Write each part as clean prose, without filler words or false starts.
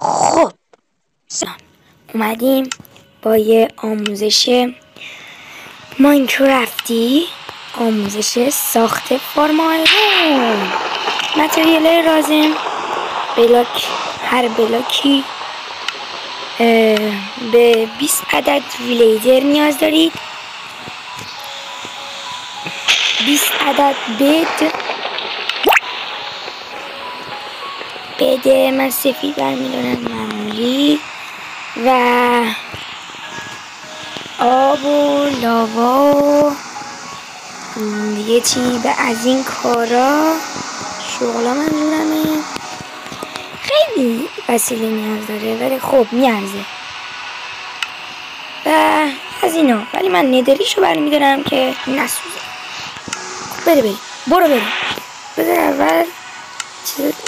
خب سلام، اومدیم با یه آموزش ماینکرافتی، آموزش ساخت فارمایرون. متریال لازم بلاک، هر بلاکی به 20 عدد ویلیجر نیاز دارید، 20 عدد بده من سفید برمیدارم معمولی، و آب و لاوا و دیگه چی به از این کارا شغلا منظورمه. خیلی وسیله نیاز داره ولی خب میارزه و از اینا. ولی من ندریشو برمیدارم که نسوزه. خب برو بذار اول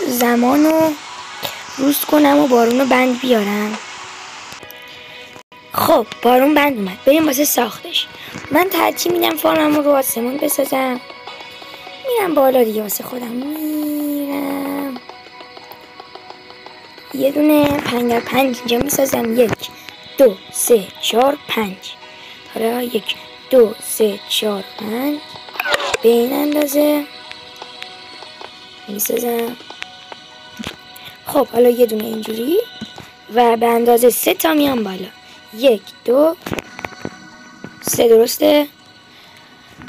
زمانو روز کنم و بارونو بند بیارم. خب بارون بند اومد، بریم واسه ساختش. من ترجیح میدم فارممو رو آسمون بسازم. میرم بالا دیگه، واسه خودم میرم یه دونه 5x5 اینجا میسازم. 1 2 3 4 5. حالا 1 2 3 4 5 به این اندازه میسازم. خب حالا یه دونه اینجوری و به اندازه 3 تا میام بالا. 1 2 3 درسته.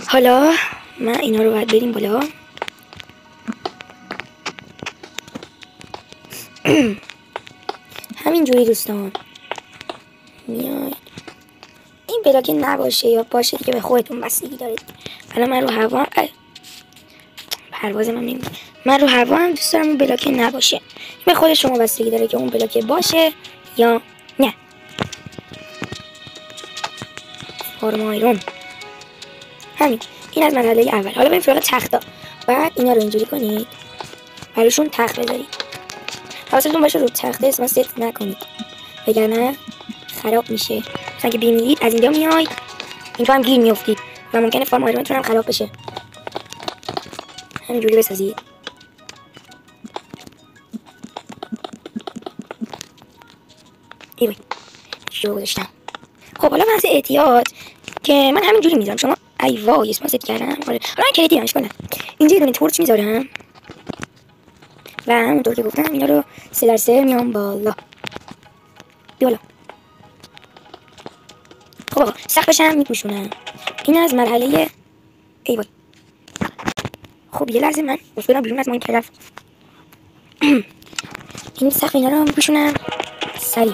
حالا من اینا رو باید بریم بالا. همینجوری دوستان میاید. این بلاک نباشه یا باشه دیگه به خودتون بستگی دارید. حالا من رو هوا پروازم هم نمیده. من رو هوا هم دوست دارم اون بلاک نباشه. به خود شما بستگی داره که اون بلاک باشه یا نه. فارمایرون همین. این از مرحله اول. حالا بریم سراغ تختا. بعد اینا رو اینجوری کنید، براشون تخت بذارید. حواستون باشه رو تخته اسم ست نکنید وگرنه خراب میشه. مثلا که بمیرید از اینجا میاید اینجا هم گیر میافتید و ممکنه فارمایرونتون هم خراب بشه. همینجوری بسازید. ایوی شو گذاشتم. خب حالا من از احتیاط که من همینجوری میذارم. شما ای وای اسم ست کردم. آره حالا من کلیدی همش کنم. اینجا یه دونه تورچ میذارم و همونطور که گفتم اینا رو 3x3 میام بالا. بالا. خب آقا سقفش هم میپوشونم. این از مرحله ای وای. خب یه لحظه من افتادم بیرون از ماینکرافت. این سقف اینا رو میپوشونم سریع.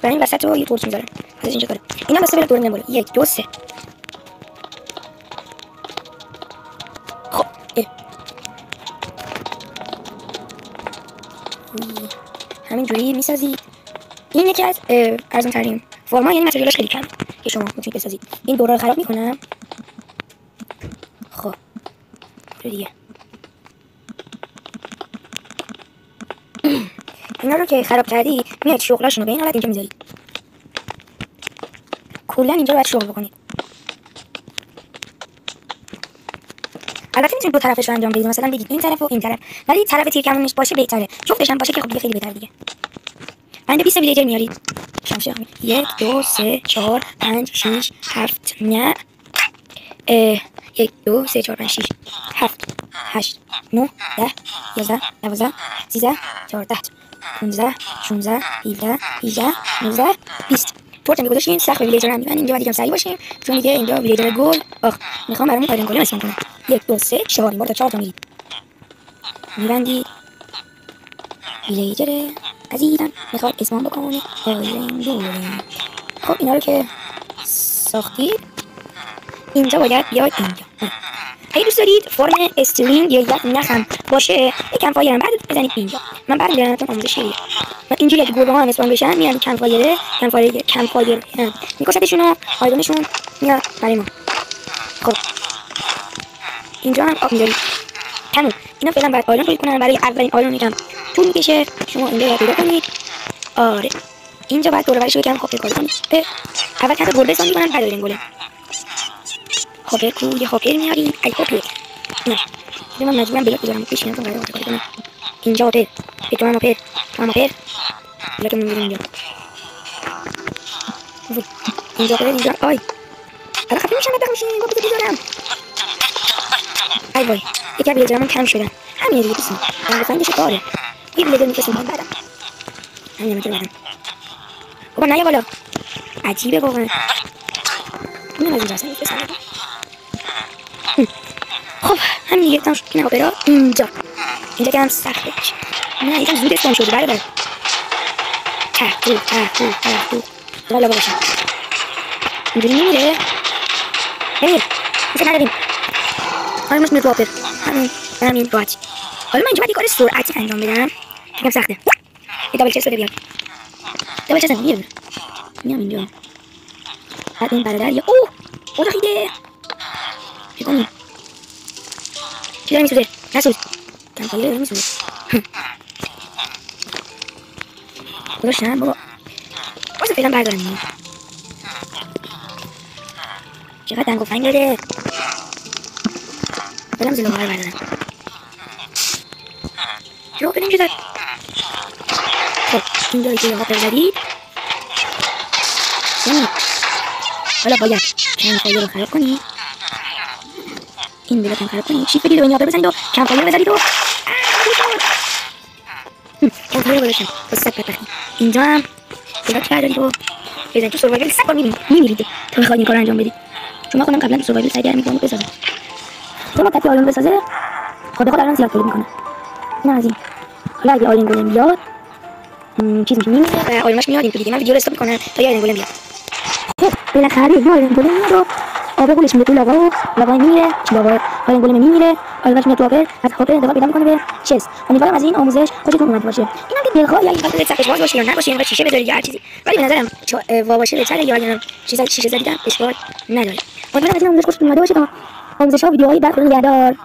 و این وسط رو یه تورچ میذارم. از اینجا کارم. اینا واسه برم دور میام بالا. 1 2 3. خب همینجوری میسازید. این یکی از ارزان ترین فرما، یعنی متریالاش خیلی کمه که شما میتونید بسازید. این دوره رو خراب میکنم. خب دیگه اینا رو که خراب کردی میاد شغلاشون رو به این حالت اینجا میذارید. کلا اینجا باید شغل بکنید. البته میتونید دو طرفش رو انجام بدید، مثلا بگید این طرف و این طرف، ولی طرف تیر کمونش باشه بهتره. جفتش هم باشه که خب دیگه خیلی بهتره دیگه. بنده 20 ویلیجر میارید. شمشه 1 2 3 4 5 6 7 نه 1 2 3 4 5 6 7 8 9 10 11 12 13 14 15 16 17 18 19 20. تورتم گذاشتیم. سقف ویلیجر هم میبندیم اینجا. باید یکم سریع باشیم چون دیگه اینجا ویلیجر گل میخوام برامون آیرن گلم اسم کنم. 1 2 3 4 این بار تا 4 تا میبندید. ویلیجر عزیزم میخواد اسمان بکنه آیرن گلم. خب اینا رو که ساختید اینجا باید بیاید اینجا. اگه دوست دارید فرم استرینگ یا یک نخم باشه یکم فایر هم بعد بزنید اینجا. من بعد میرم آموزش شدید. من اینجوری اگه گربه ها هم اسپان بشن میان کم فایر میکشتشون و آیرونشون میاد برای ما. خب اینجا هم آب میذارید. تموم. اینا فعلا باید آیرون تولید کنن. برای اولین آیرون یکم طول میکشه. شما اینجا رو پیدا کنید. آره اینجا باید دور و برش یکم هاپر کار کنید. اول چند تا گربه اسپان میکنن بعد آیرون گلم. هاپر کو یه هاپر میاریم. ای هاپر نه من مجبورم بلاک بذارم پیش اینتون قرار کنم. اینجا هاپر تو هم آپر بلا که میگیریم اینجا اینجا بره اینجا. آی الان خفه میشم بدبخ میشین. با بذار بذارم. ای وای یکی از بیلدرامون کم شدن. همینه دیگه دوستان. من فنگش کاره. یه بیلدر میفرستیم بعدم. همین نمیتونه بدم. بابا نه یا بالا. عجیبه واقعا. اینم از اینجا اصلا میفرستم. خب همین دیگه تمام شد. این آپرا اینجا که هم سخته. نه یکم زود اسپام شده برادر. تو بالا باشم. اینجوری نمیره. میشه نداریم. حالا مش میره تو آپر. همین راحتی. حالا من اینجا باید یه کار سرعتی انجام بدم. یکم سخته. یه دابل چست بده بیاد. دابل چست میاد. میام اینجا. بعد این برادر یا اوه خیده. چه کنیم؟ چی داره میسوزه؟ نسوز. کمپایی داره میسوزه. گذاشتم بابا. واسه فعلا بردارم اینو. چقدر دنگ و فنگ داره. بدم زلو بار بردارم. چرا آپر نمیشه داد؟ خب این جایی که آپر زدید حالا باید کمپایی رو خراب کنید. این بلا کم خراب کنید. شیفت بدید و این آپر بزنید و کمپایی رو بزنید و کمپایی رو گذاشتم با سب بدبختی. اینجا هم بلاک بردارید و بزنید. تو سروایویل 100 بار میمیرید تا بخواید این کار انجام بدید. چون من خودم قبلا تو سروایویل سعی کردم این کارو بسازم. تو مدتی آیرون بسازه خود الان زیاد تولید میکنه. اینم از این. حالا اگه آیرون گولم بیاد چیز میشه میمیره و آیرونش میاد این تو دیگه. من ویدیو رو استاپ میکنم تا یه آیرون گولم بیاد. خب بالاخره یه آیرون گولم میاد و آب گولش میره تو لاوا میمیره. آیرون گولم میمیره. آیرونش میاد تو آب از آپر انتقال پیدا میکنه به چست. امیدوارم از این آموزش خوشتون اومده باشه. اینم که دلخواه یا این فقط سطح باز باشه یا نباشه یا شیشه بذارید یا هر چیزی. ولی به نظرم وا باشه بهتره یا اگه شیشه زدیدم اشکال نداره. امیدوارم از این آموزش خوشتون اومده باشه. تا آموزش‌ها ویدیوهای بعد نگهدار.